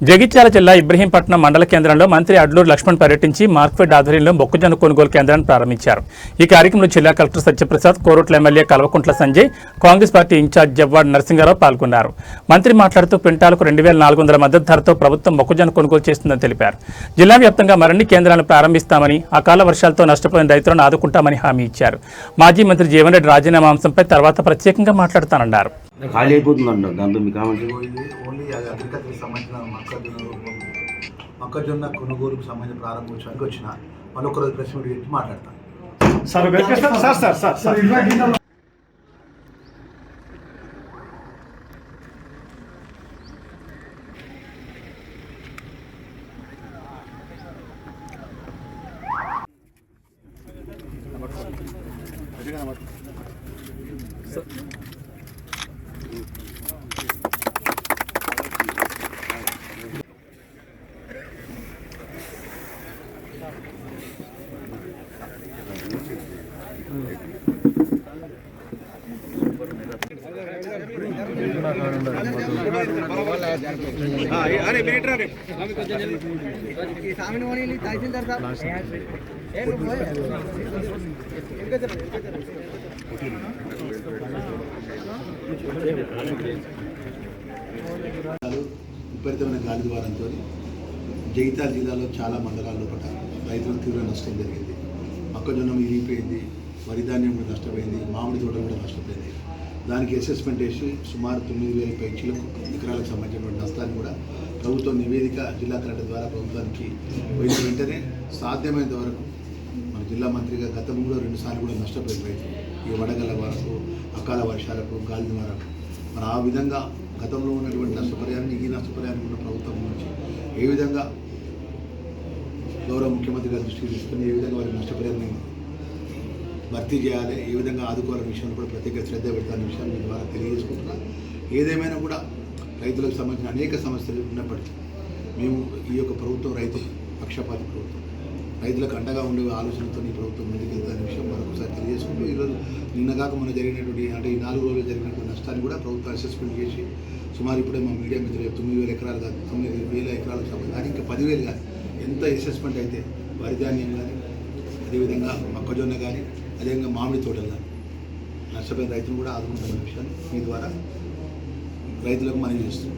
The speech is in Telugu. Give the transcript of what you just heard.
జగిత్యాల జిల్లా ఇబ్రహీంపట్నం మండల కేంద్రంలో మంత్రి అడ్లూరు లక్ష్మణ్ పర్యటించి మార్క్ఫెడ్ ఆధ్వర్యంలో మొక్కజొన్న కొనుగోలు కేంద్రాన్ని ప్రారంభించారు. ఈ కార్యక్రమంలో జిల్లా collector Satyaprasad, Korutla MLA Kalvakuntla Sanjay, Congress party in-charge Juvvadi Narasimharao పాల్గొన్నారు. మంత్రి మాట్లాడుతూ క్వింటాలకు 2,400 మద్దతు ధరతో ప్రభుత్వం మొక్కజొన్న కొనుగోలు చేస్తుందని తెలిపారు. జిల్లా వ్యాప్తంగా మరిన్ని కేంద్రాలను ప్రారంభిస్తామని, అకాల వర్షాలతో నష్టపోయిన రైతులను ఆదుకుంటామని హామీ ఇచ్చారు. మాజీ మంత్రి జీవన్ రెడ్డి రాజీనామా అంశంపై తర్వాత ప్రత్యేకంగా మాట్లాడతానన్నారు. ఖాళీ అయిపోతుందంట దాంతో మీకు ఓన్లీ అగ్రికల్చర్కి సంబంధించిన మొక్కజొన్న కొనుగోలుకు సంబంధించిన ప్రారంభోత్సవానికి వచ్చిన మళ్ళీ ఒకరోజు ప్రెస్ మీట్ పెట్టి మాట్లాడతాను. విపరీతమైన గాలి ద్వారంతో జగిత్యాల జిల్లాలో చాలా మండలాల్లో పట్ల రైతులకు తీవ్ర నష్టం జరిగింది. మొక్కజొన్న విరిగిపోయింది, వరి ధాన్యం కూడా నష్టపోయింది, మామిడి తోటలు కూడా నష్టపోయింది. దానికి అసెస్మెంట్ వేసి సుమారు 9,000 పైచీలకు ఎకరాలకు సంబంధించినటువంటి నష్టాన్ని కూడా ప్రభుత్వం నివేదిక జిల్లా కలెక్టర్ ద్వారా ప్రభుత్వానికి పోయిన వెంటనే సాధ్యమైనంత వరకు మన జిల్లా మంత్రిగా గతంలో కూడా 2 సార్లు కూడా నష్టపోయిన రైతులు ఈ వడగళ్ళ వరకు, అకాల వర్షాలకు, గాలి ద్వారకు మరి ఆ విధంగా గతంలో ఉన్నటువంటి నష్టపరిహారాన్ని ఈ నష్టపరిహారం కూడా ప్రభుత్వం నుంచి ఏ విధంగా గౌరవ ముఖ్యమంత్రి గారి దృష్టికి తీసుకుని ఏ విధంగా వారి నష్టపరిహారాన్ని భర్తీ చేయాలి, ఏ విధంగా ఆదుకోవాలనే విషయాన్ని కూడా ప్రత్యేక శ్రద్ధ పెడతానే విషయాన్ని మీ ద్వారా తెలియజేసుకుంటున్నా. ఏదేమైనా కూడా రైతులకు సంబంధించిన అనేక సమస్యలు ఉన్నప్పటికీ మేము ఈ యొక్క ప్రభుత్వం రైతు పక్షపాతి ప్రభుత్వం, రైతులకు అండగా ఉండే ఆలోచనతో ఈ ప్రభుత్వం ముందుకెళ్తానే విషయం మరొకసారి తెలియజేసుకుంటూ ఈరోజు నిన్నగాక మన జరిగినటువంటి అంటే ఈ 4 రోజులు జరిగినటువంటి నష్టాన్ని కూడా ప్రభుత్వం అసెస్మెంట్ చేసి సుమారు ఇప్పుడే మా మీడియా మిత్రులు 9,000 ఎకరాలు కాదు 9,000 ఎకరాలకు సంబంధించి కానీ ఇంకా 10,000 కానీ ఎంత అసెస్మెంట్ అయితే వరి ధాన్యం కానీ అదేవిధంగా మొక్కజొన్న కానీ అదేవిధంగా మామిడి తోటలు కానీ నష్టపోయిన రైతులు కూడా ఆదుకుంటున్న విషయాన్ని మీ ద్వారా రైతులకు మనవి చేస్తున్నాం.